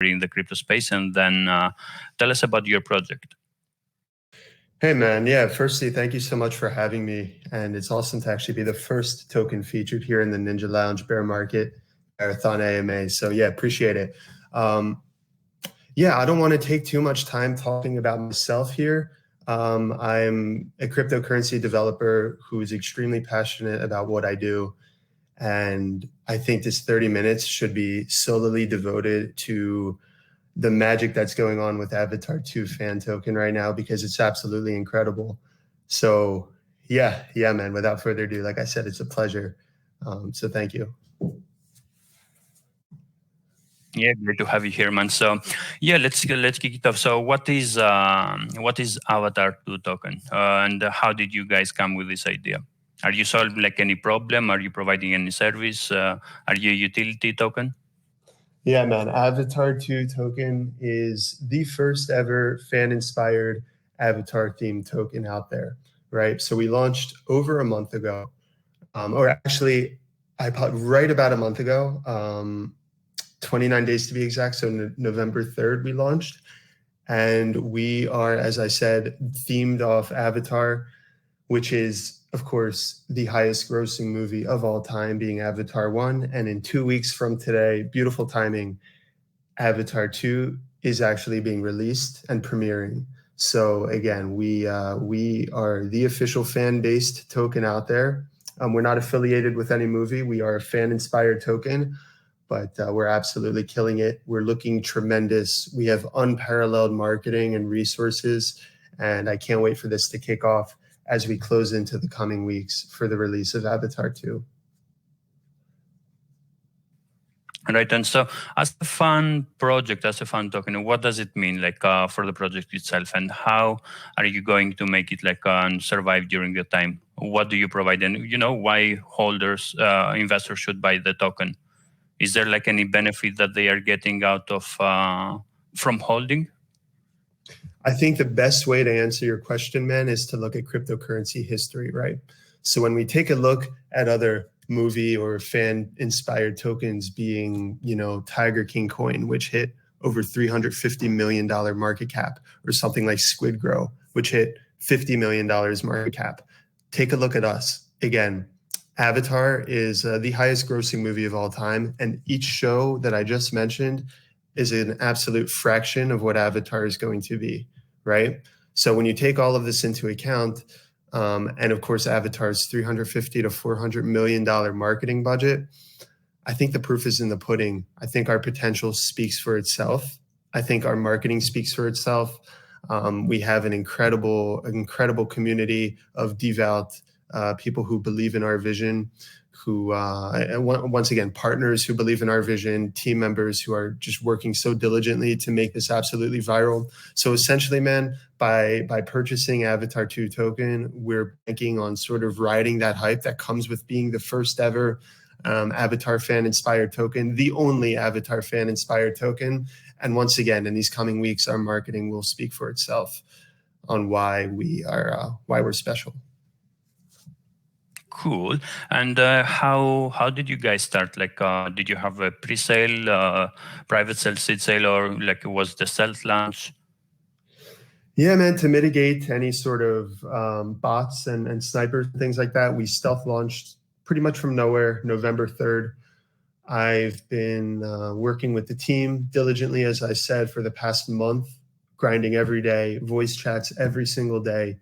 in the crypto space, and then tell us about your project. Hey man, yeah, firstly, thank you so much for having me. And it's awesome to actually be the first token featured here in the Ninja Lounge bear market marathon AMA. So yeah, appreciate it. Yeah, I don't want to take too much time talking about myself here. I'm a cryptocurrency developer who is extremely passionate about what I do. And I think this 30 minutes should be solely devoted to the magic that's going on with Avatar 2 fan token right now, because it's absolutely incredible. So yeah, man, without further ado, like I said, it's a pleasure. So thank you. Yeah, great to have you here, man. So yeah, let's kick it off. So what is Avatar 2 token, and how did you guys come with this idea? Are you solving like any problem? Are you providing any service? Are you a utility token? Yeah, man. Avatar 2 token is the first ever fan-inspired Avatar-themed token out there, right? So we launched over a month ago, or actually, right about a month ago, 29 days to be exact. So November 3rd, we launched. And we are, as I said, themed off Avatar, which is, of course, the highest grossing movie of all time, being Avatar 1. And in 2 weeks from today, beautiful timing, Avatar 2 is actually being released and premiering. So again, we are the official fan-based token out there. We're not affiliated with any movie. We are a fan-inspired token, but we're absolutely killing it. We're looking tremendous. We have unparalleled marketing and resources, and I can't wait for this to kick off as we close into the coming weeks for the release of Avatar 2. Right, and so as a fun project, as a fun token, what does it mean, like for the project itself, and how are you going to make it like survive during the time? What do you provide, and why holders, investors should buy the token? Is there like any benefit that they are getting out of from holding? I think the best way to answer your question, man, is to look at cryptocurrency history, right? So when we take a look at other movie or fan-inspired tokens, being, Tiger King coin, which hit over $350 million market cap, or something like 𝐦𝐤, which hit $50 million market cap. Take a look at us. Again, Avatar is the highest grossing movie of all time, and each show that I just mentioned is an absolute fraction of what Avatar is going to be, right? So when you take all of this into account, and of course, Avatar's $350 to $400 million marketing budget, I think the proof is in the pudding. I think our potential speaks for itself. I think our marketing speaks for itself. We have an incredible community of devout people who believe in our vision, who, once again, partners who believe in our vision, team members who are just working so diligently to make this absolutely viral. So essentially, man, by purchasing Avatar 2 token, we're banking on sort of riding that hype that comes with being the first ever Avatar fan-inspired token, the only Avatar fan-inspired token. And once again, in these coming weeks, our marketing will speak for itself on why we're special. Cool. And how did you guys start? Like, did you have a pre-sale, private sale, seed sale, or like was the stealth launch? Yeah, man, to mitigate any sort of bots and snipers and things like that, we stealth launched pretty much from nowhere, November 3rd. I've been working with the team diligently, as I said, for the past month, grinding every day, voice chats every single day,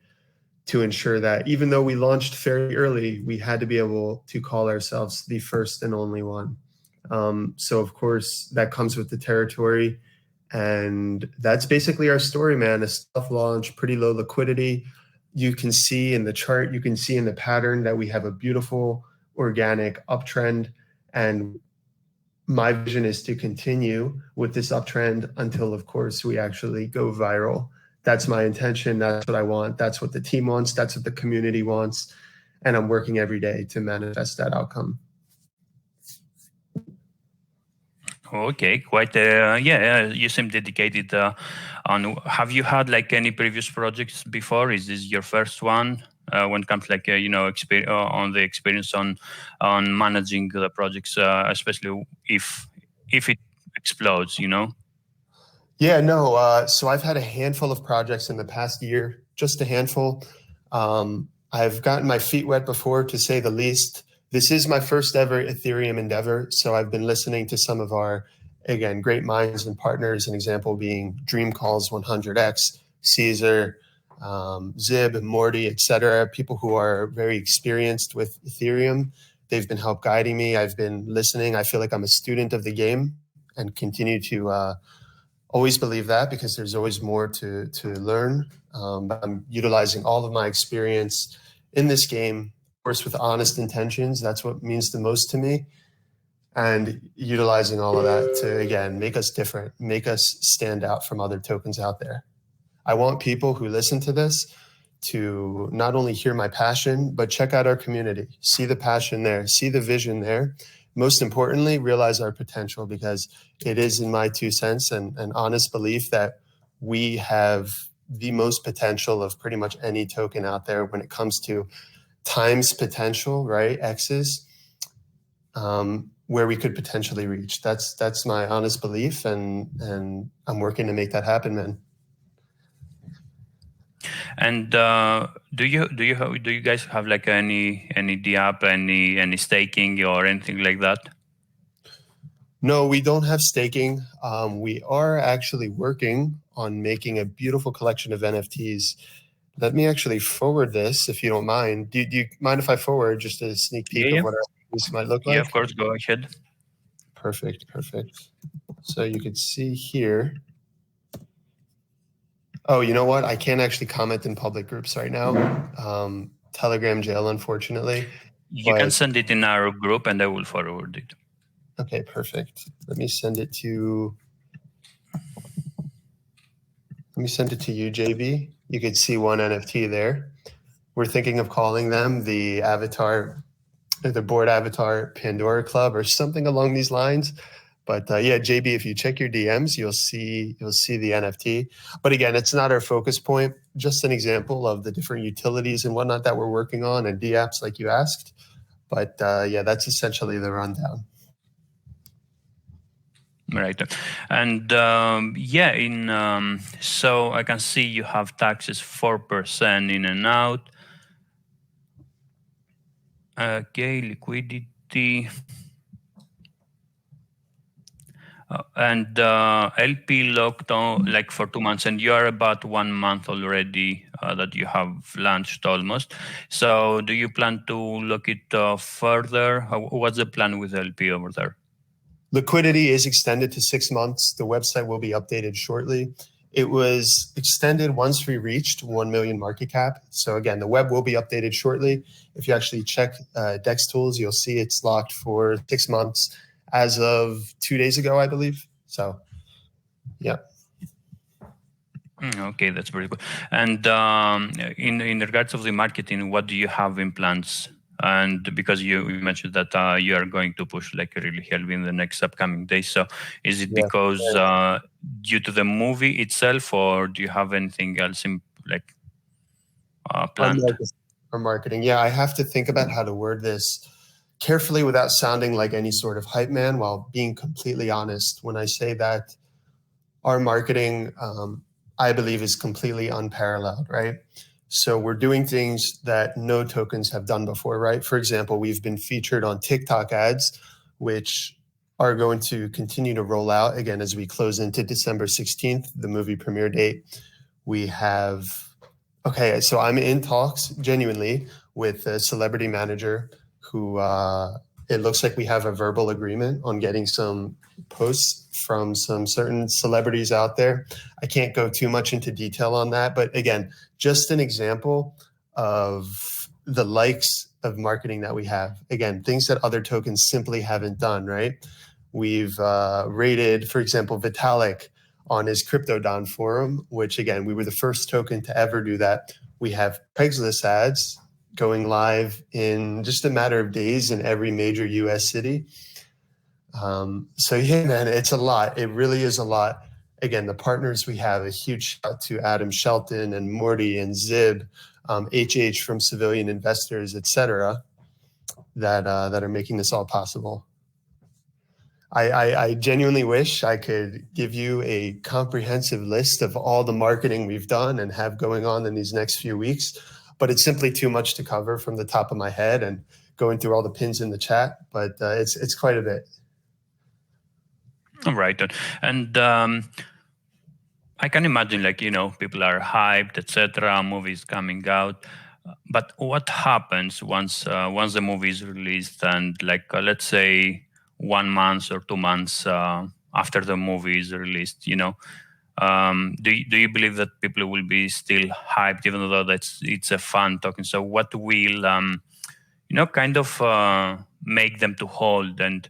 to ensure that even though we launched fairly early, we had to be able to call ourselves the first and only one. So of course, that comes with the territory. And that's basically our story, man. A stealth launch, pretty low liquidity. You can see in the chart, you can see in the pattern that we have a beautiful organic uptrend. And my vision is to continue with this uptrend until, of course, we actually go viral. That's my intention. That's what I want. That's what the team wants. That's what the community wants. And I'm working every day to manifest that outcome. Okay, quite. You seem dedicated. Have you had like any previous projects before? Is this your first one? When it comes like on the experience on managing the projects, especially if it explodes, Yeah, no. So I've had a handful of projects in the past year, just a handful. I've gotten my feet wet before, to say the least. This is my first ever Ethereum endeavor. So I've been listening to some of our, again, great minds and partners, an example being Dreamcalls 100x, Caesar, 𝐦𝐨𝐫, Morty, etc. People who are very experienced with Ethereum. They've been help guiding me. I've been listening. I feel like I'm a student of the game and continue to always believe that, because there's always more to learn. But I'm utilizing all of my experience in this game, of course, with honest intentions. That's what means the most to me. And utilizing all of that to, again, make us different, make us stand out from other tokens out there. I want people who listen to this to not only hear my passion, but check out our community, see the passion there, see the vision there. Most importantly, realize our potential, because it is, in my 2 cents, and an honest belief that we have the most potential of pretty much any token out there when it comes to times potential, right? X's, where we could potentially reach. That's my honest belief, and I'm working to make that happen, man. And do you guys have like any DApp, any staking or anything like that? No, we don't have staking. We are actually working on making a beautiful collection of NFTs. Let me actually forward this, if you don't mind. Do you mind if I forward just a sneak peek Yeah, of what our piece might look like? yeah, of course, go ahead. Perfect. So you could see here. Oh, you know what? I can't actually comment in public groups right now. Telegram jail, unfortunately. You can send it in our group and I will forward it. Okay, perfect. Let me send it to you, JB. You could see one NFT there. We're thinking of calling them the board avatar Pandora Club or something along these lines. But yeah, JB, if you check your DMs, you'll see the NFT. But again, it's not our focus point. Just an example of the different utilities and whatnot that we're working on, and DApps like you asked. But yeah, that's essentially the rundown. Right. And yeah, so I can see you have taxes 4% in and out. Okay, liquidity. And LP locked on like for 2 months, and you are about 1 month already that you have launched almost. So do you plan to look it further? What's the plan with LP over there? Liquidity is extended to 6 months. The website will be updated shortly. It was extended once we reached 1 million market cap. So again, the web will be updated shortly. If you actually check Dex Tools, you'll see it's locked for 6 months as of 2 days ago, I believe. So, yeah. Okay, that's very good. And in regards of the marketing, what do you have in plans? And because you mentioned that you are going to push like really heavily in the next upcoming days, so is it because due to the movie itself, or do you have anything else in like planned? Our marketing, yeah, I have to think about how to word this carefully without sounding like any sort of hype man, while being completely honest. When I say that our marketing, I believe, is completely unparalleled, right? So we're doing things that no tokens have done before, right? For example, we've been featured on TikTok ads, which are going to continue to roll out again as we close into December 16th, the movie premiere date. We have, okay, so I'm in talks genuinely with a celebrity manager who it looks like we have a verbal agreement on getting some posts from some certain celebrities out there. I can't go too much into detail on that, but again, just an example of the likes of marketing that we have. Again, things that other tokens simply haven't done, right? We've rated, for example, Vitalik on his CryptoDon forum, which again, we were the first token to ever do that. We have Craigslist ads going live in just a matter of days in every major US city. So yeah, man, it's a lot. It really is a lot. Again, the partners we have, a huge shout out to Adam Shelton and Morty and 𝐥𝐤𝐤𝐿 from Civilian Investors, etc., that are making this all possible. I genuinely wish I could give you a comprehensive list of all the marketing we've done and have going on in these next few weeks, but it's simply too much to cover from the top of my head and going through all the pins in the chat. But it's quite a bit. All right, and I can imagine, like, people are hyped, etc. Movies coming out. But what happens once the movie is released and, like, let's say 1 month or 2 months after the movie is released? Do you believe that people will be still hyped even though it's a fun token? So what will kind of make them to hold and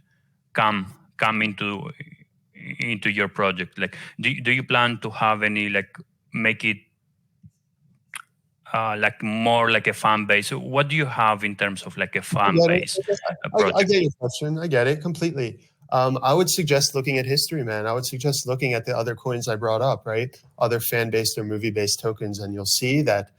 come into your project? Like, do you plan to have any, like, make it like more like a fan base? What do you have in terms of like a fan base project? I get your question. I get it completely. I would suggest looking at history, man. I would suggest looking at the other coins I brought up, right? Other fan-based or movie-based tokens, and you'll see that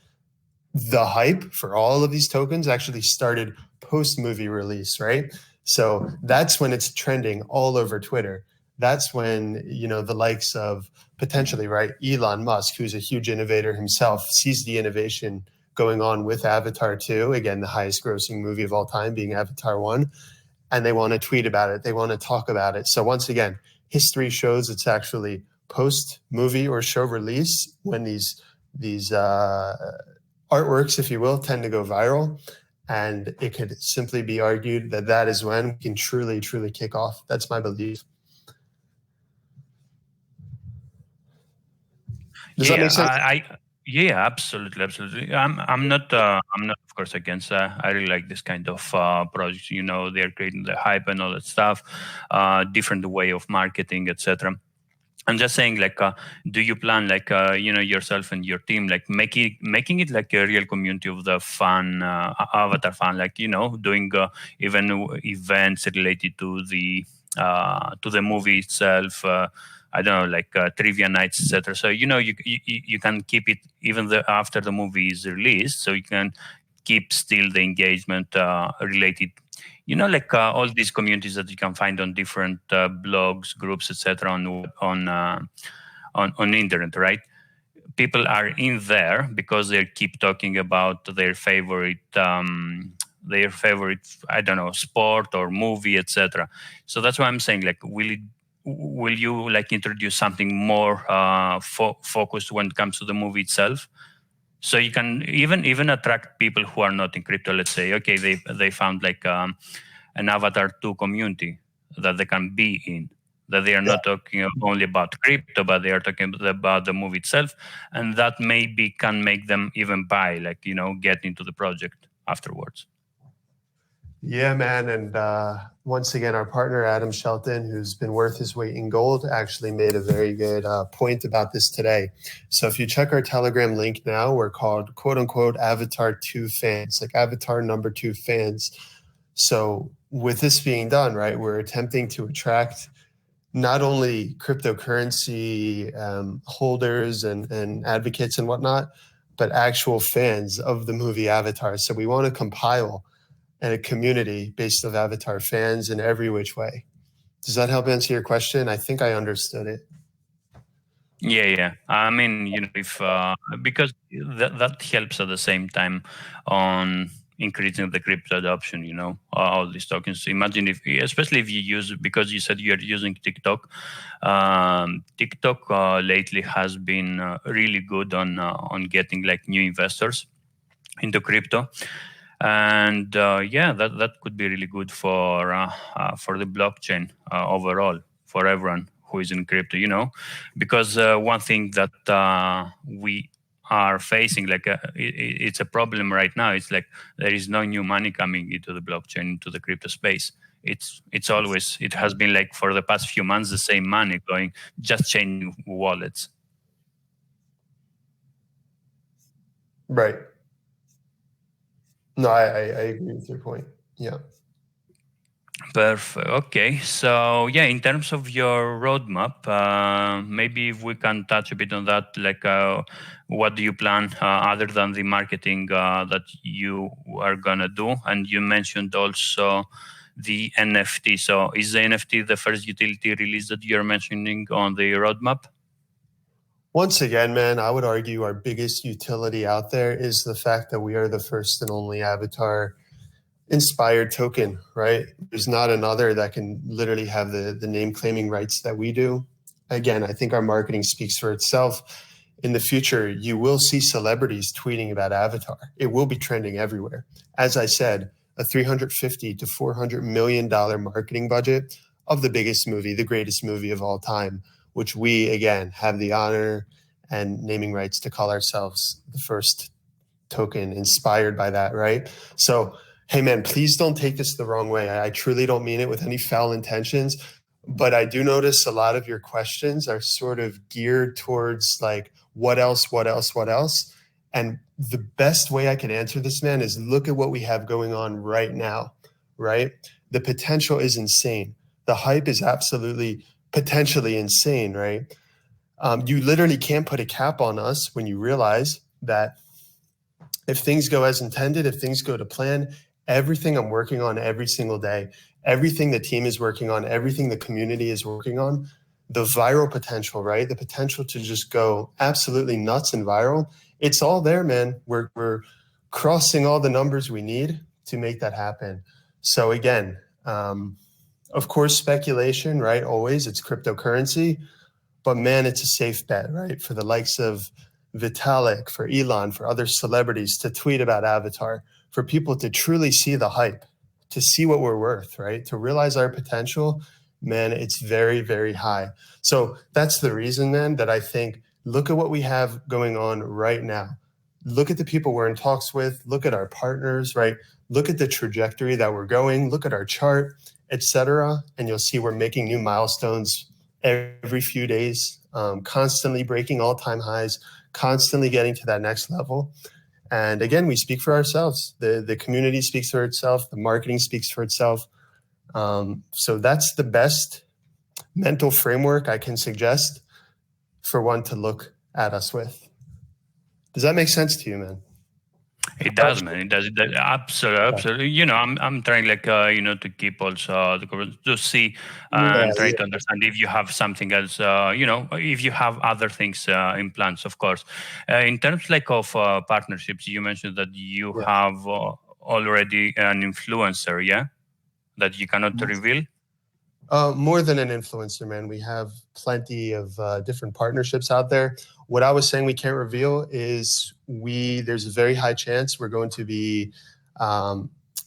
the hype for all of these tokens actually started post-movie release, right? So that's when it's trending all over Twitter. That's when, the likes of potentially, right, Elon Musk, who's a huge innovator himself, sees the innovation going on with Avatar 2, again, the highest grossing movie of all time being Avatar 1, and they want to tweet about it. They want to talk about it. So once again, history shows it's actually post-movie or show release when these artworks, if you will, tend to go viral. And it could simply be argued that that is when we can truly, truly kick off. That's my belief. Does that make sense? Yeah, absolutely. I'm not of course against. I really like this kind of projects. They're creating the hype and all that stuff, different way of marketing, etc. I'm just saying, like, do you plan, like, yourself and your team, like, making it like a real community of the fan, Avatar fan, like, doing even events related to the movie itself. I don't know, like trivia nights, etc. So you can keep it even after the movie is released, so you can keep still the engagement related. Like all these communities that you can find on different blogs, groups, etc. on internet, right? People are in there because they keep talking about their favorite, I don't know, sport or movie, etc. So that's why I'm saying, like, will you like introduce something more focused when it comes to the movie itself? So you can even attract people who are not in crypto. Let's say, okay, they found like an Avatar 2 community that they can be in, that they are not talking only about crypto, but they are talking about the movie itself, and that maybe can make them even buy, like, get into the project afterwards. Yeah, man. And once again, our partner, Adam Shelton, who's been worth his weight in gold, actually made a very good point about this today. So if you check our Telegram link now, we're called, quote unquote, Avatar 2 fans, like Avatar number 2 fans. So with this being done, right, we're attempting to attract not only cryptocurrency holders and advocates and whatnot, but actual fans of the movie Avatar. So we want to compile a community based of Avatar fans in every which way. Does that help answer your question? I think I understood it. Yeah. I mean, if because that helps at the same time on increasing the crypto adoption. All these tokens. Imagine especially if you use, because you said you're using TikTok. TikTok lately has been really good on getting like new investors into crypto. And that could be really good for the blockchain overall, for everyone who is in crypto, because one thing that we are facing, like it's a problem right now. It's like there is no new money coming into the blockchain, into the crypto space. It has been like for the past few months the same money going, just changing wallets. Right. No, I agree with your point. Yeah. Perfect. Okay. So in terms of your roadmap, maybe if we can touch a bit on that, like what do you plan other than the marketing that you are gonna do? And you mentioned also the NFT. So is the NFT the first utility release that you're mentioning on the roadmap? Once again, man, I would argue our biggest utility out there is the fact that we are the first and only avatar inspired token, right? There's not another that can literally have the name claiming rights that we do. Again, I think our marketing speaks for itself. In the future, you will see celebrities tweeting about Avatar. It will be trending everywhere. As I said, a $350 to $400 million marketing budget of the biggest movie, the greatest movie of all time, which we, again, have the honor and naming rights to call ourselves the first token inspired by that, right? So, hey, man, please don't take this the wrong way. I truly don't mean it with any foul intentions, but I do notice a lot of your questions are sort of geared towards like, what else, what else, what else? And the best way I can answer this, man, is look at what we have going on right now, right? The potential is insane. The hype is absolutely potentially insane, right? You literally can't put a cap on us when you realize that if things go as intended, if things go to plan, everything I'm working on every single day, everything the team is working on, everything the community is working on, the viral potential, right? The potential to just go absolutely nuts and viral. It's all there, man. We're crossing all the numbers we need to make that happen. So again, of course, speculation, right? Always, it's cryptocurrency, but man, it's a safe bet, right? For the likes of Vitalik, for Elon, for other celebrities to tweet about Avatar, for people to truly see the hype, to see what we're worth, right? To realize our potential, man, it's very, very high. So that's the reason, man, that I think, look at what we have going on right now. Look at the people we're in talks with. Look at our partners, right? Look at the trajectory that we're going. Look at our chart, etc. And you'll see we're making new milestones every few days, constantly breaking all-time highs, constantly getting to that next level. And again, we speak for ourselves. The community speaks for itself. The marketing speaks for itself. So that's the best mental framework I can suggest for one to look at us with. Does that make sense to you, man? It does, man. It does. Absolutely, absolutely. You know, I'm trying like to keep also to see and try to understand if you have something else. If you have other things in plans, of course. In terms like of partnerships, you mentioned that you have already an influencer, yeah, that you cannot reveal. More than an influencer, man. We have plenty of different partnerships out there. What I was saying we can't reveal is there's a very high chance we're going to be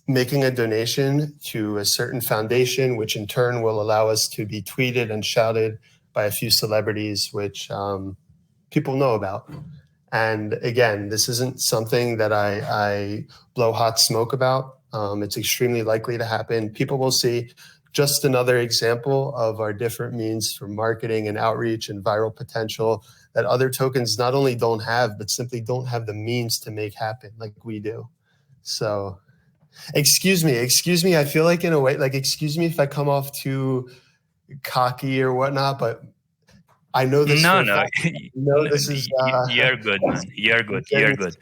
making a donation to a certain foundation, which in turn will allow us to be tweeted and shouted by a few celebrities, which people know about. And again, this isn't something that I blow hot smoke about. It's extremely likely to happen. People will see. Just another example of our different means for marketing and outreach and viral potential that other tokens not only don't have, but simply don't have the means to make happen like we do. So excuse me. I feel like in a way, like, excuse me if I come off too cocky or whatnot, but I know this. No, this is. You're good, man. You're good. You're good.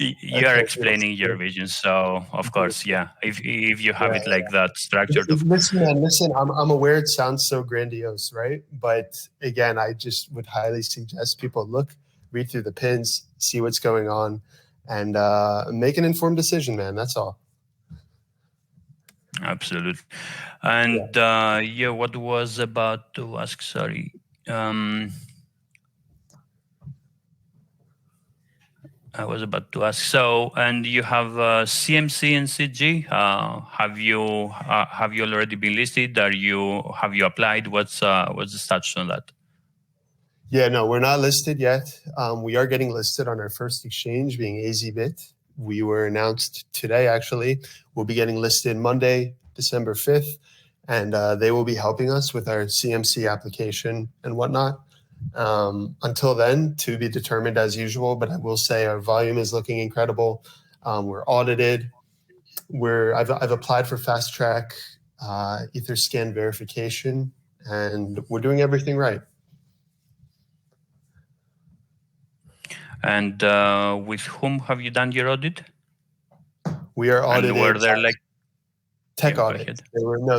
You're explaining your vision, so of course, yeah. If you have it like that structured, listen. I'm aware it sounds so grandiose, right? But again, I just would highly suggest people read through the pins, see what's going on, and make an informed decision, man. That's all. Absolutely. And what was about to ask? Sorry. I was about to ask. So, and you have CMC and CG. Have you already been listed? Have you applied? What's the status on that? Yeah, no, we're not listed yet. We are getting listed on our first exchange, being 𝐥𝐤𝐬. We were announced today, actually. We'll be getting listed Monday, December 5th, and they will be helping us with our CMC application and whatnot. Until then, to be determined as usual, but I will say our volume is looking incredible. We're audited. I've applied for fast track Etherscan verification, and we're doing everything right. And with whom have you done your audit? We are audited. And were there like Tech go audit. ahead.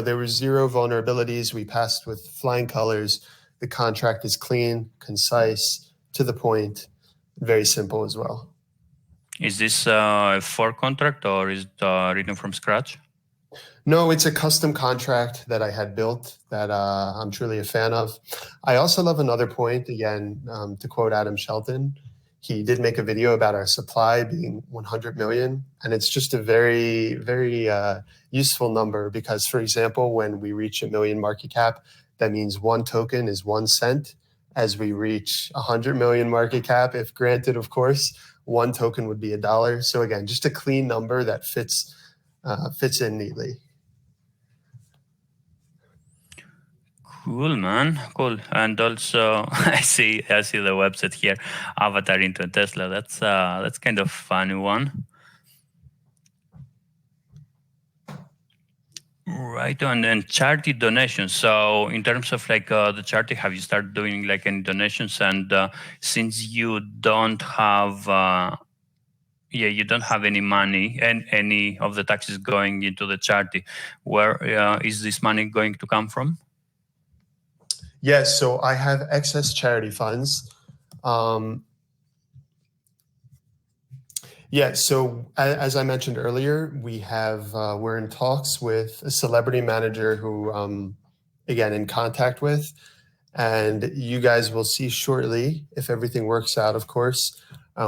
There were zero vulnerabilities. We passed with flying colors. The contract is clean, concise, to the point, very simple as well. Is this a fork contract or is it written from scratch? No, it's a custom contract that I had built that I'm truly a fan of. I also love another point, again, to quote Adam Shelton. He did make a video about our supply being 100 million. And it's just a very, very useful number because, for example, when we reach 1 million market cap, that means one token is 1 cent. As we reach 100 million market cap, if granted, of course, one token would be $1. So again, just a clean number that fits in neatly. Cool, man. Cool. And also, I see the website here, Avatar into a Tesla. That's kind of funny one. Right on. And charity donations. So in terms of like the charity, have you started doing like any donations? And since you don't have you don't have any money and any of the taxes going into the charity, where is this money going to come from? Yes, so I have excess charity funds. So as I mentioned earlier, we're in talks with a celebrity manager who, again, in contact with, and you guys will see shortly if everything works out, of course.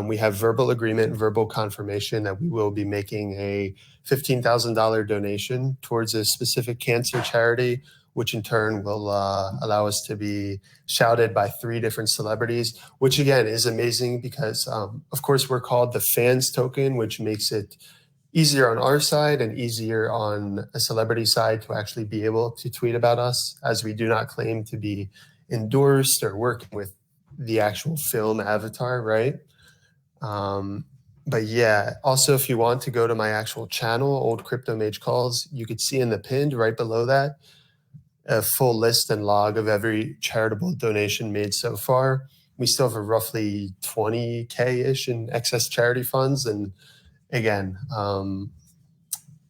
We have verbal agreement, verbal confirmation that we will be making a $15,000 donation towards a specific cancer charity, which in turn will allow us to be shouted by 3 different celebrities, which again is amazing because, of course, we're called the fans token, which makes it easier on our side and easier on a celebrity side to actually be able to tweet about us, as we do not claim to be endorsed or working with the actual film Avatar, right? But yeah, also, if you want to go to my actual channel, Old Crypto Mage Calls, you could see in the pinned right below that a full list and log of every charitable donation made so far. We still have a roughly 20K-ish in excess charity funds. And again,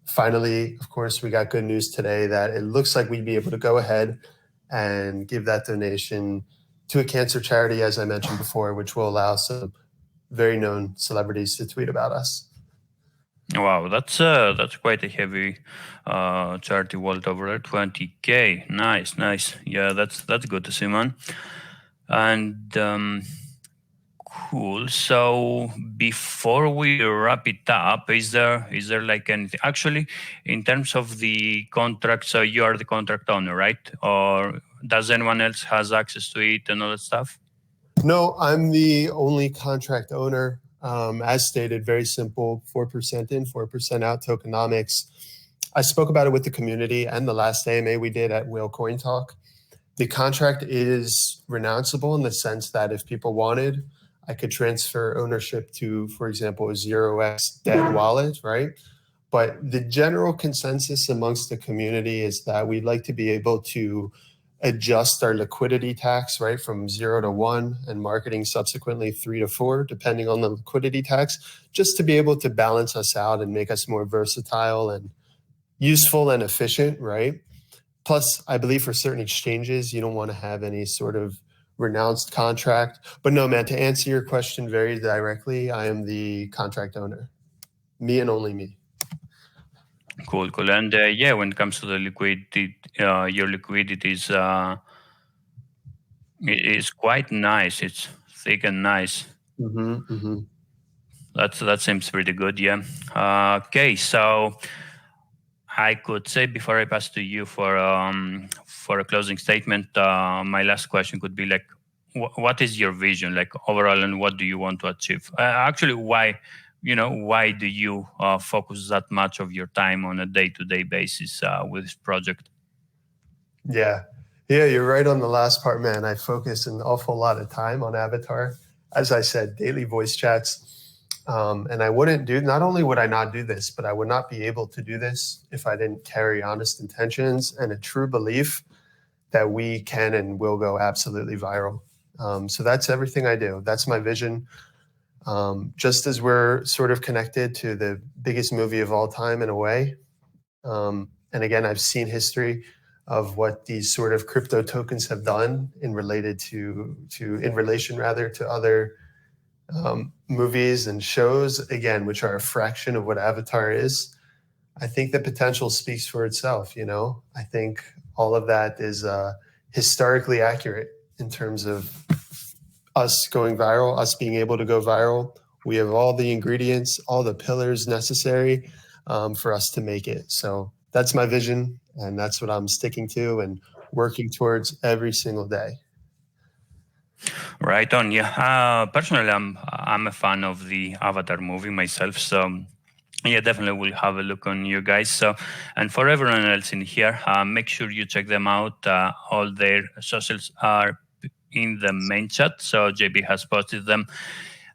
finally, of course, we got good news today that it looks like we'd be able to go ahead and give that donation to a cancer charity, as I mentioned before, which will allow some very known celebrities to tweet about us. Wow, that's quite a heavy charity wallet over there. 20K, nice. Yeah, that's good to see, man. And cool. So before we wrap it up, is there like anything actually in terms of the contract? So you are the contract owner, right? Or does anyone else has access to it and all that stuff? No, I'm the only contract owner. As stated, very simple, 4% in, 4% out tokenomics. I spoke about it with the community and the last AMA we did at Whale Coin Talk. The contract is renounceable in the sense that if people wanted, I could transfer ownership to, for example, a 0x dead wallet, right? But the general consensus amongst the community is that we'd like to be able to adjust our liquidity tax, right, from 0 to 1 and marketing subsequently 3 to 4, depending on the liquidity tax, just to be able to balance us out and make us more versatile and useful and efficient, right? Plus, I believe for certain exchanges, you don't want to have any sort of renounced contract. But no, man, to answer your question very directly, I am the contract owner. Me and only me. Cool. And yeah, when it comes to the liquidity, your liquidity is quite nice. It's thick and nice. That seems pretty good. Yeah. Okay. So I could say before I pass to you for a closing statement, my last question could be like, what is your vision like overall, and what do you want to achieve? Actually, why do you focus that much of your time on a day-to-day basis with this project? Yeah, you're right on the last part, man. I focus an awful lot of time on Avatar. As I said, daily voice chats. And I wouldn't not only would I not do this, but I would not be able to do this if I didn't carry honest intentions and a true belief that we can and will go absolutely viral. So that's everything I do. That's my vision. Just as we're sort of connected to the biggest movie of all time in a way, And again, I've seen history of what these sort of crypto tokens have done in relation to other movies and shows, again, which are a fraction of what Avatar is. I think the potential speaks for itself. I think all of that is historically accurate in terms of us going viral, us being able to go viral. We have all the ingredients, all the pillars necessary for us to make it. So that's my vision, and that's what I'm sticking to and working towards every single day. Right on. Yeah. Personally, I'm a fan of the Avatar movie myself, so yeah, definitely we'll have a look on you guys. So, and for everyone else in here, make sure you check them out. All their socials are in the main chat, so JB has posted them.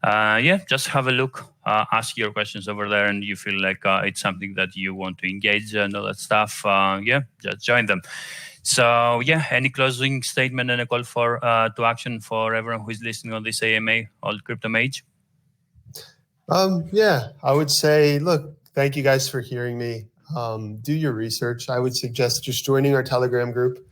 Yeah, just have a look, ask your questions over there, and you feel like it's something that you want to engage and all that stuff. Yeah, just join them. So yeah, any closing statement and a call for to action for everyone who is listening on this AMA, Old Crypto Mage? Yeah, I would say, look, thank you guys for hearing me. Do your research. I would suggest just joining our Telegram group.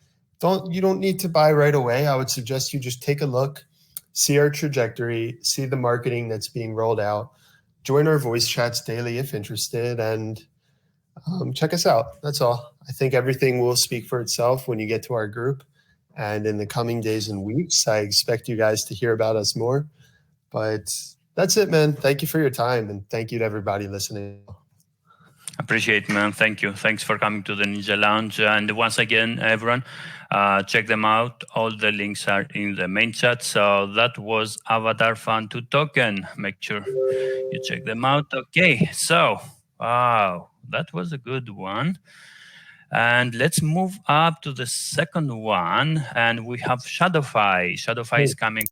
You don't need to buy right away. I would suggest you just take a look, see our trajectory, see the marketing that's being rolled out, join our voice chats daily if interested, and check us out. That's all. I think everything will speak for itself when you get to our group. And in the coming days and weeks, I expect you guys to hear about us more. But that's it, man. Thank you for your time, and thank you to everybody listening. Appreciate it, man. Thank you. Thanks for coming to the Ninja Lounge. And once again, everyone, check them out. All the links are in the main chat. So that was Avatar Fan 2 Token. Make sure you check them out. Okay, so wow, that was a good one. And let's move up to the second one. And we have ShadowFi. ShadowFi is coming